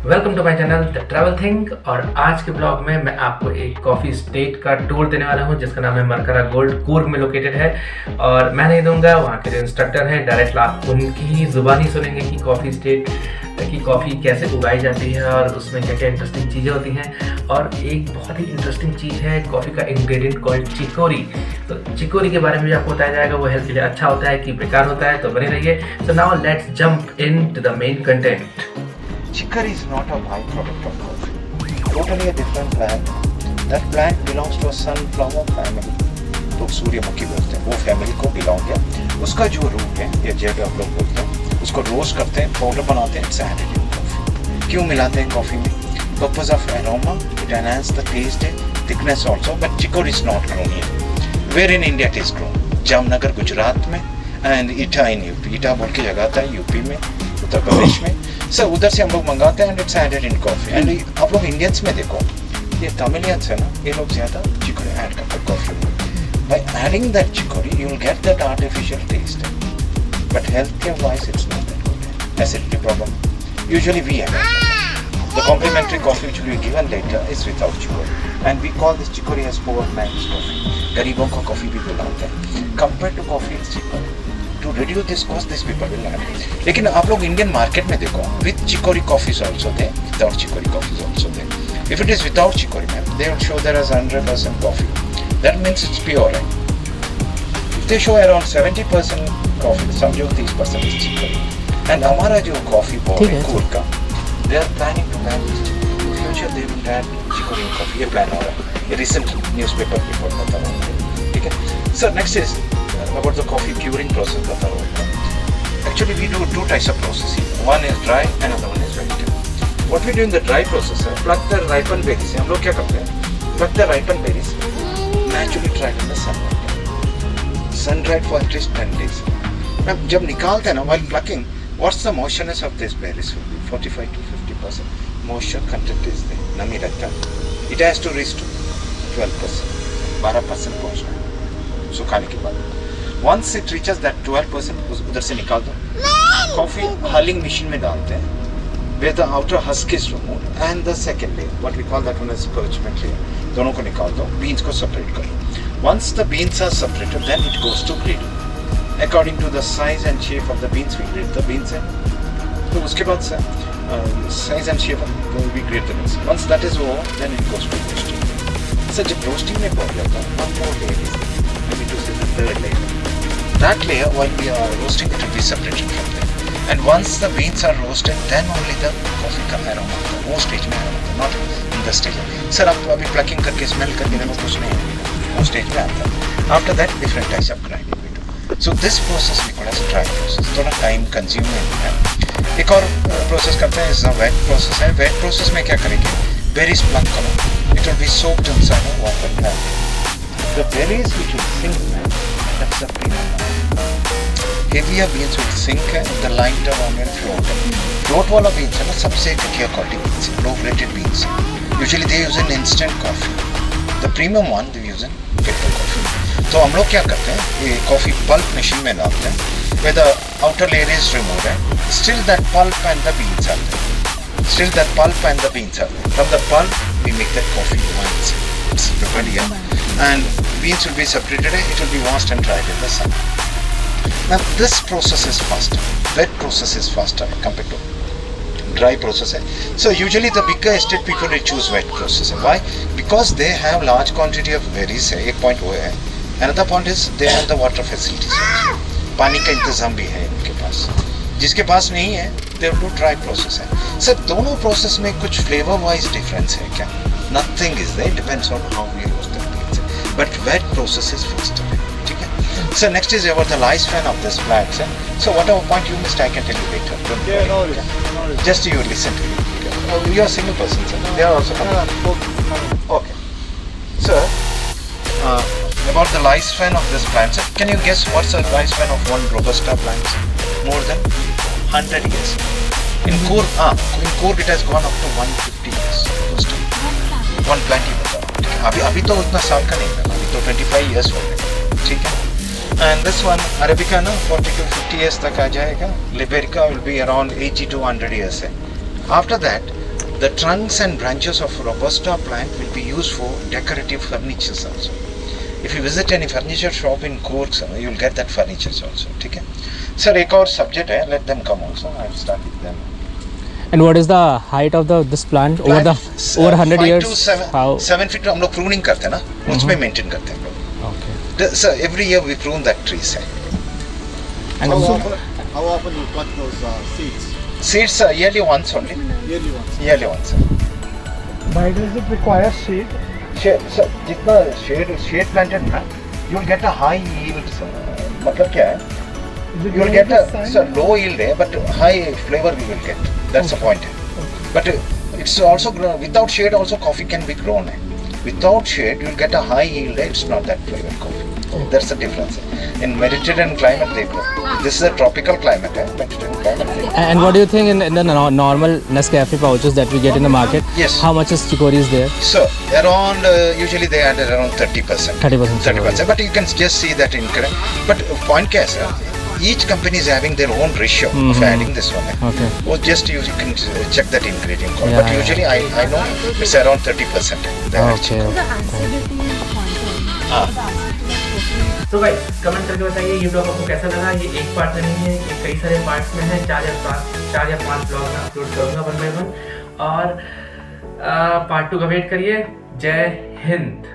Welcome to my channel the travel thing. और आज के ब्लॉग में मैं आपको एक कॉफ़ी स्टेट का टूर देने वाला हूं जिसका नाम है मरकरा गोल्ड, कूर्ग में लोकेटेड है। और मैं नहीं दूंगा, वहां के जो इंस्ट्रक्टर हैं डायरेक्ट आप उनकी ही जुबानी सुनेंगे कि कॉफ़ी स्टेट की कॉफ़ी कैसे उगाई जाती है और उसमें क्या क्या इंटरेस्टिंग चीज़ें होती हैं। और एक बहुत ही इंटरेस्टिंग चीज़ है कॉफ़ी का इंग्रेडिएंट कॉल्ड चिकोरी। तो चिकोरी के बारे में भी आपको बताया जाएगा, वो हेल्थ के लिए अच्छा होता है कि बेकार होता है, तो बने रहिए। So now let's jump into the main content. Chicory is not a byproduct of coffee. Totally a different plant. That plant belongs to a sunflower family. तो सूर्यमुखी बोलते हैं, वो फैमिली को बिलोंग है। उसका जो रूट है या जेड आप लोग बोलते हैं, उसको रोस्ट करते हैं, पाउडर बनाते हैं, इट्स एडेड इन कॉफी। क्यों मिलाते हैं कॉफी में? Purpose of aroma, it enhance the taste है, thickness also, but chicory is not grown here. Where in India it is grown? Jamnagar Gujarat में एंड ईटा इन यूपी। ईटा बोल के जगह था यूपी में, उत्तर प्रदेश में। सर उधर से हम लोग मंगाते हैं and it's added in coffee. And आप लोग इंडियंस में देखो, ये तमिलियंस है ना, ये लोग ज़्यादा चिकोरी ऐड करते हैं कॉफी में। By adding that chicory you will get that artificial taste, but health care wise it's not that good. Acidity problem usually we have. The complimentary coffee which will be given later is without chicory, and we call this chicory as poor man's coffee. गरीबों का coffee भी बुलाते हैं। Compared to coffee it's cheaper. To reduce this cost, these people will add. लेकिन आप लोग Indian market में देखो, with chicory coffees also there, without chicory coffees also there. If it is without chicory, ma'am, they will show there as 100% coffee. That means it's pure, right? If they show around 70% coffee, समझो 30% is chicory. And हमारा जो coffee board है कूर्ग का, they are planning to ban this chicory. In future they will ban chicory in coffee. ये plan हो रहा है। ये recent newspaper report बता रहा हूँ, ठीक है? So next is about the coffee curing process बता रहा हूँ। Actually we do two types of process here. One is dry and another one is wet. What we do in the dry process है, pluck the ripened berries से हम लोग क्या करते हैं? Pluck the ripened berries, naturally dried in the sun. Sun dried for at least 10 days. अब जब निकालते हैं ना, while plucking, what's the moistness of these berries will be 45 to 50% moisture content is there, नमी रहता है। It has to reach to 12%, 12% पहुँचना है सुखाने के बाद। Once it reaches that 12%, उधर से निकाल दो। कॉफी हलिंग मशीन में डालते हैं, where the outer husk is removed and the second layer, what we call that one as parchment layer, दोनों को निकाल दो, beans को separate करो। Once the beans are separated, then it goes to grading. According to the size and shape of the beans, we grade the beans in. तो उसके बाद से size and shape we grade the beans. Once that is over, then it goes to roasting. So जब roasting में पहुंच जाता है, one more layer is there, maybe to say the third layer. That layer, while we are roasting, it will be separated from there. And once the beans are roasted, then only the coffee का aroma आता है। वो stage में aroma आता है, not in the stage. Sir आप अभी plucking करके smell करके देखो, कुछ नहीं है, वो stage में आता है। After that, different types of grinding we do. So this process we call as dry process. थोड़ा time consuming है। एक और process करते हैं, इसका wet process है। Wet process में क्या करेंगे? Berries pluck करो, it will be soaked inside a water tank. The berries which will sink, that's the premium. Heavier beans will sink and the lighter one will float. Float वाला beans है ना, सबसे घटिया quality beans, low graded beans. Usually they use in instant coffee. The premium one they use in filter coffee. तो हम लोग क्या करते हैं, ये coffee pulp machine में डालते हैं, where the outer layer is removed and still that pulp and the beans are there. Still that pulp and the beans are there. From the pulp we make that coffee once. It's prepared here. And beans will be separated and it will be washed and dried in the sun. Now this process is faster. Wet process is faster compared to dry process. So usually the bigger estate people will choose wet process. Why? Because they have large quantity of berries. एक point वो है. Another point is they have the water facilities. पानी का इंतजाम भी है उनके पास. जिसके पास नहीं है, they will do dry process है. सर दोनों process में कुछ flavor wise difference है क्या? Nothing is there. Depends on how we roast the beans. But wet process is faster. ठीक है? So next is about the lifespan of this plant. So whatever point you missed, I can tell you later. Don't worry, No okay? worries. Just you listen to me. Okay? Oh, you are a single person, sir. They are also coming. Okay. Sir, about the lifespan of this plant, sir, can you guess what's the lifespan of one Robusta plant? More than 100 years. In Coorg it has gone up to 150 years. Robusta. 120 बता रहा हूँ। अभी तो उतना साल का नहीं है, अभी तो 25 years हो गए, ठीक है? And this one Arabica ना 40 to 50 years तक आ जाएगा. Liberica will be around 80 to 100 years है. After that The trunks and branches of Robusta plant will be used for decorative furnitures also. If you visit any furniture shop in Coorg, you will get that furnitures also. ठीक है? Sir, एक और subject है. Let them come also. I will start with them. And what is the height of this plant over 100 years? 7 feet हम लोग pruning करते हैं ना, उसमें maintain करते हैं हम लोग. Okay. So every year we prune that trees. And How often you cut those seeds? Seeds yearly once only. Yearly once. Yearly once. Why does it require shade? So, जितना shade planted ना, you will get a high yield. मतलब क्या है? Is it You will going get to a sign? so low yield, but high flavor we will get. That's the point. But it's also grown, without shade also coffee can be grown. Without shade you will get a high yield. It's not that flavor coffee. That's the difference. In Mediterranean climate they grow. This is a tropical climate. Mediterranean climate. They grow. And what do you think in the normal Nescafe pouches that we get in the market? Yes. How much is chicory is there? So around usually they add around 30%. 30%. 30%. But you can just see that increment. But point क्या है sir? Each company is having their own ratio of adding this one. Okay. Or just you can check that ingredient code. Yeah, But yeah. usually I know it's around 30%. they add Okay. तो guys comment करके बताइए ये blog आपको कैसा लगा। ये एक part में नहीं है, ये कई सारे पार्ट्स में है। 4 या 5 ब्लॉग मैं अपलोड करूँगा 1 by 1 और पार्ट 2 का वेट करिए। जय हिंद।